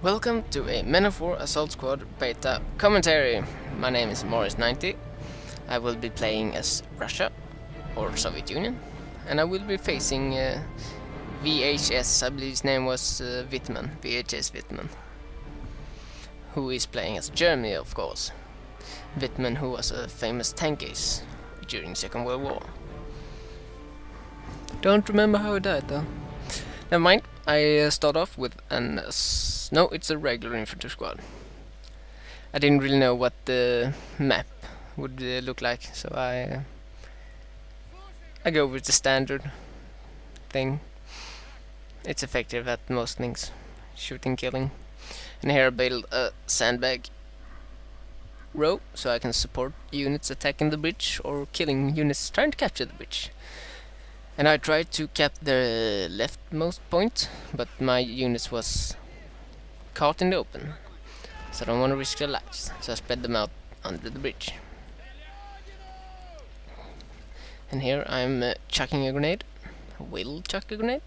Welcome to a Men of War Assault Squad beta commentary. My name is Morris90. I will be playing as Russia, or Soviet Union, and I will be facing VHS, I believe his name was VHS Wittmann, who is playing as Germany, of course. Wittmann, who was a famous tank ace during Second World War. Don't remember how he died though. Never mind, I start off with no, it's a regular infantry squad. I didn't really know what the map would look like, so I go with the standard thing. It's effective at most things, shooting, killing. And here I build a sandbag row, so I can support units attacking the bridge or killing units trying to capture the bridge. And I tried to cap the leftmost point, but my units was caught in the open, so I don't want to risk their lives, so I spread them out under the bridge. And here I'm chucking a grenade. Will chuck a grenade.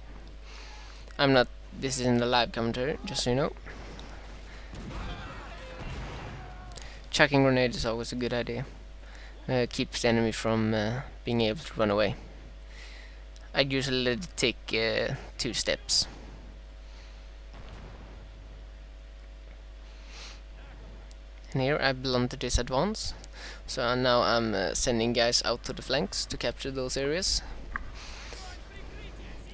I'm not, this is in the live commentary, just so you know. Chucking grenade is always a good idea. Keeps the enemy from being able to run away. I usually let it take 2 steps. And here I blunted this advance, so now I'm sending guys out to the flanks to capture those areas,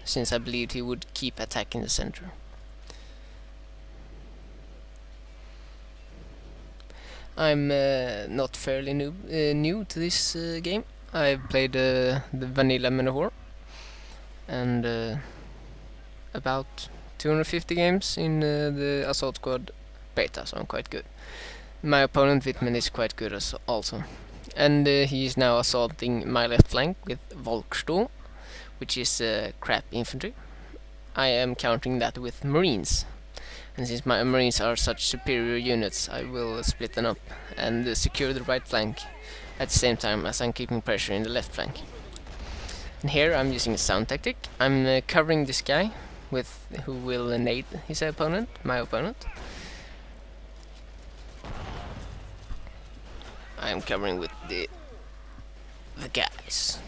since I believed he would keep attacking the center. I'm not fairly new to this game. I've played the vanilla Men of War and about 250 games in the Assault Squad beta, so I'm quite good. My opponent Wittmann is quite good also, and he is now assaulting my left flank with Volkssturm, which is crap infantry. I am countering that with Marines, and since my Marines are such superior units, I will split them up and secure the right flank at the same time as I'm keeping pressure in the left flank. And here I'm using a sound tactic. I'm covering this guy with who will nade his opponent, my opponent. I'm covering with the guys.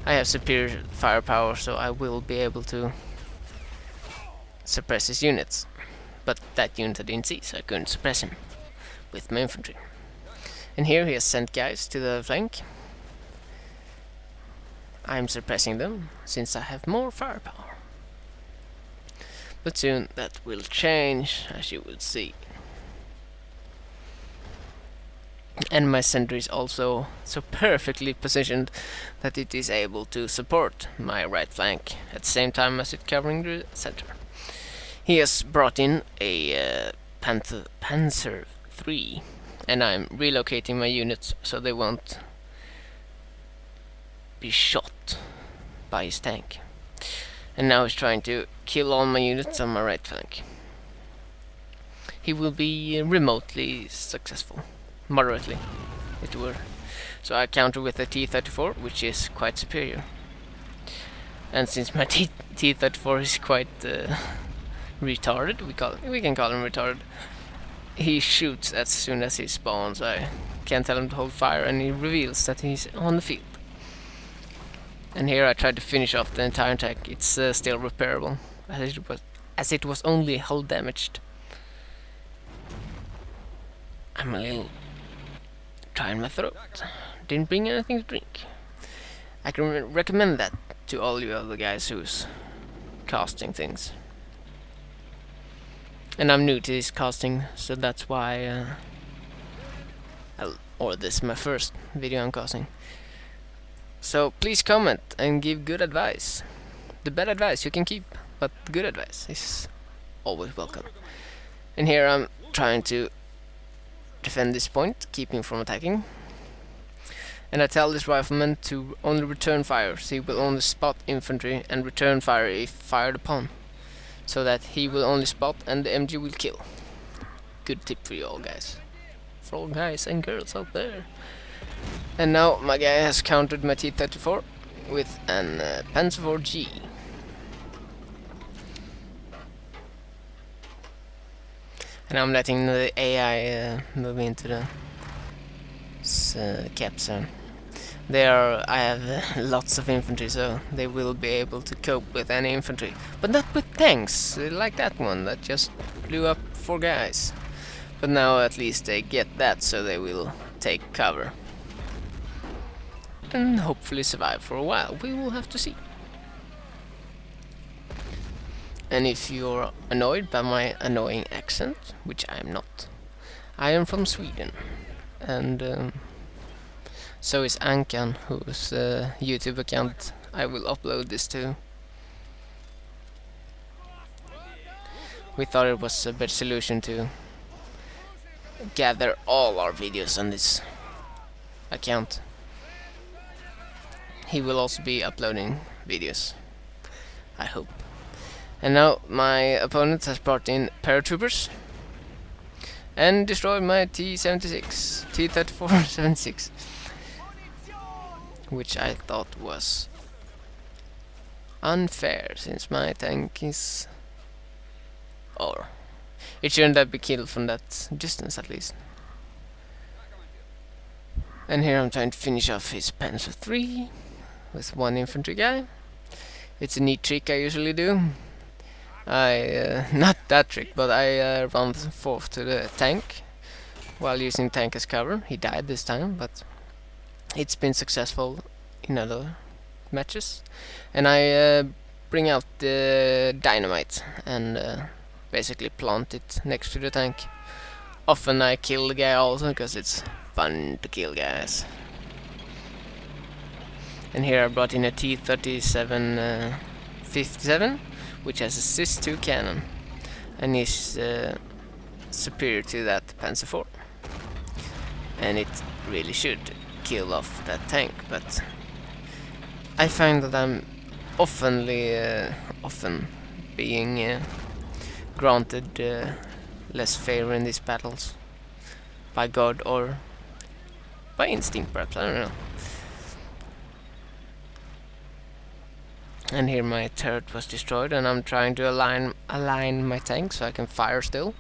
I have superior firepower, so I will be able to suppress his units. But that unit I didn't see, so I couldn't suppress him with my infantry. And here he has sent guys to the flank. I'm suppressing them, since I have more firepower. But soon that will change, as you will see. And my center is also so perfectly positioned that it is able to support my right flank at the same time as it covering the center. He has brought in a Panzer III, and I'm relocating my units so they won't be shot by his tank. And now he's trying to kill all my units on my right flank. He will be remotely successful. Moderately, it were. So I counter with a T-34, which is quite superior. And since my T-34 is quite retarded, we can call him retarded. He shoots as soon as he spawns. I can't tell him to hold fire, and he reveals that he's on the field. And here I tried to finish off the entire attack. It's still repairable, as it was only hull damaged. I'm a little dry in my throat. Didn't bring anything to drink. I can recommend that to all you other guys who's casting things. And I'm new to this casting, so that's why or this is my first video on casting. So please comment and give good advice. The bad advice you can keep, but good advice is always welcome. And here I'm trying to defend this point, keep him from attacking. And I tell this rifleman to only return fire, so he will only spot infantry and return fire if fired upon, so that he will only spot and the MG will kill. Good tip for you all guys. For all guys and girls out there. And now my guy has countered my T-34 with an Panzer IV G. And I'm letting the AI move into the capsule. I have lots of infantry, so they will be able to cope with any infantry. But not with tanks, like that one that just blew up 4 guys. But now at least they get that, so they will take cover. And hopefully survive for a while. We will have to see. And if you're annoyed by my annoying accent, which I am not, I am from Sweden. And so is Ankan, whose YouTube account I will upload this to. We thought it was a better solution to gather all our videos on this account. He will also be uploading videos, I hope. And now my opponent has brought in paratroopers and destroyed my T-34-76, which I thought was unfair, since my tank is... or it shouldn't have been killed from that distance at least. And here I'm trying to finish off his Panzer III with 1 infantry guy. It's a neat trick I usually do. Not that trick, but I run forth to the tank while using tank as cover. He died this time, but it's been successful in other matches. And I bring out the dynamite and basically plant it next to the tank. Often I kill the guy also, because it's fun to kill guys. And here I brought in a T-37-57, which has a SIS-2 cannon, and is superior to that Panzer IV. And it really should kill off that tank, but I find that I'm often being granted less favor in these battles, by God or by instinct perhaps, I don't know. And here my turret was destroyed, and I'm trying to align my tank so I can fire still,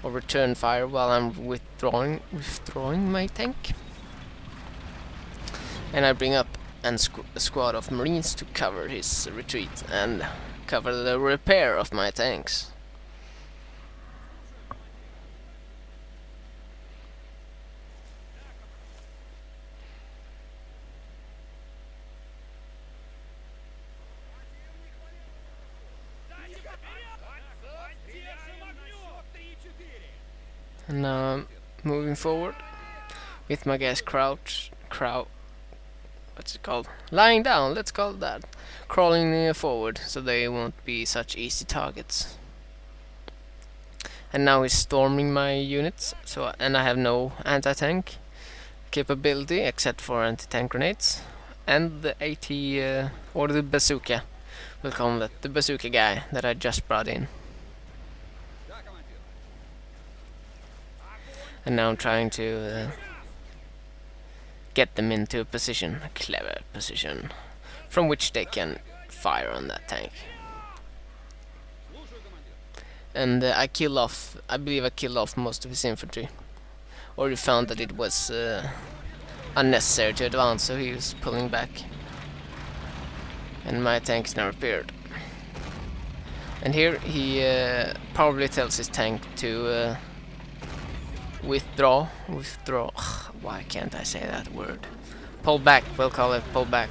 or return fire while I'm withdrawing my tank. And I bring up a squad of marines to cover his retreat and cover the repair of my tanks. And now I'm moving forward with my guys what's it called? Lying down, let's call it that. Crawling forward, so they won't be such easy targets. And now he's storming my units, and I have no anti-tank capability except for anti-tank grenades. And the AT, or the bazooka, we'll call him that, the bazooka guy that I just brought in. And now I'm trying to get them into a position, a clever position, from which they can fire on that tank. And I believe I killed off most of his infantry. Or he found that it was unnecessary to advance, so he was pulling back. And my tank is now repaired. And here he probably tells his tank to withdraw, why can't I say that word? Pull back, we'll call it pull back.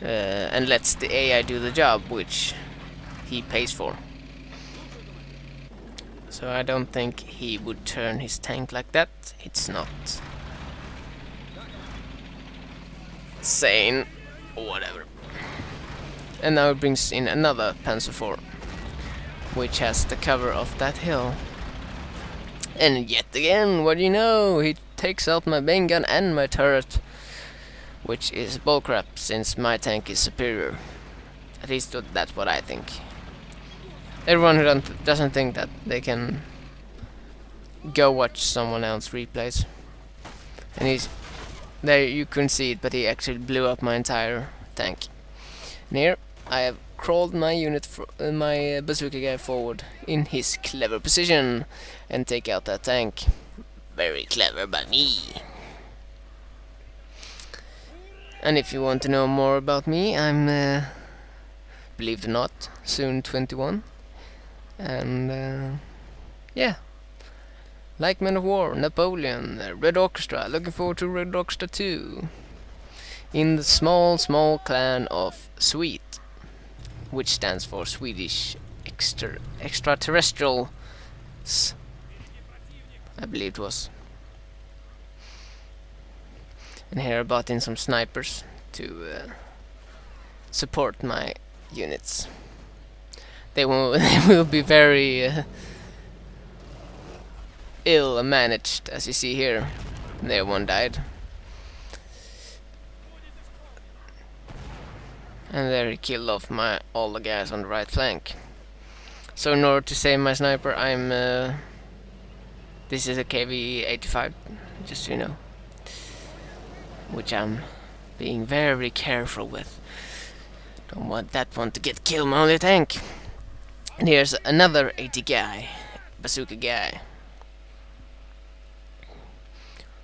And lets the AI do the job, which he pays for. So I don't think he would turn his tank like that. It's not sane, or whatever. And now it brings in another Panzer IV, which has the cover of that hill. And yet again, what do you know? He takes out my main gun and my turret, which is bullcrap, since my tank is superior. At least that's what I think. Everyone who doesn't think that, they can go watch someone else replays. And there, you couldn't see it, but he actually blew up my entire tank. And here I have crawled my my bazooka guy forward in his clever position and take out that tank. Very clever by me. And if you want to know more about me, I'm, believe it or not, soon 21. And yeah, like Men of War, Napoleon, Red Orchestra, looking forward to Red Orchestra 2. In the small clan of SWEET, which stands for Swedish Extraterrestrials, I believe it was. And here I bought in some snipers to support my units. They will be very ill managed, as you see here. There, one died. And there he killed off all the guys on the right flank. So in order to save my sniper, I'm this is a KV-85, just so you know, which I'm being very careful with. Don't want that one to get killed, my only tank. And here's another 80 guy, bazooka guy,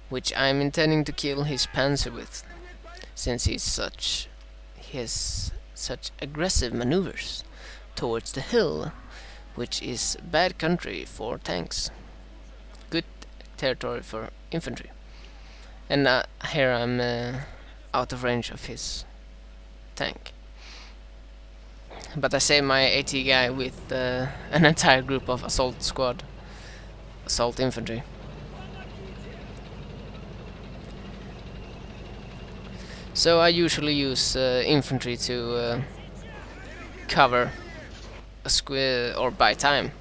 which I'm intending to kill his panzer with, since he has such aggressive maneuvers towards the hill, which is bad country for tanks, good territory for infantry. And here I'm out of range of his tank. But I saved my AT guy with an entire group of assault infantry. So I usually use infantry to cover a or buy time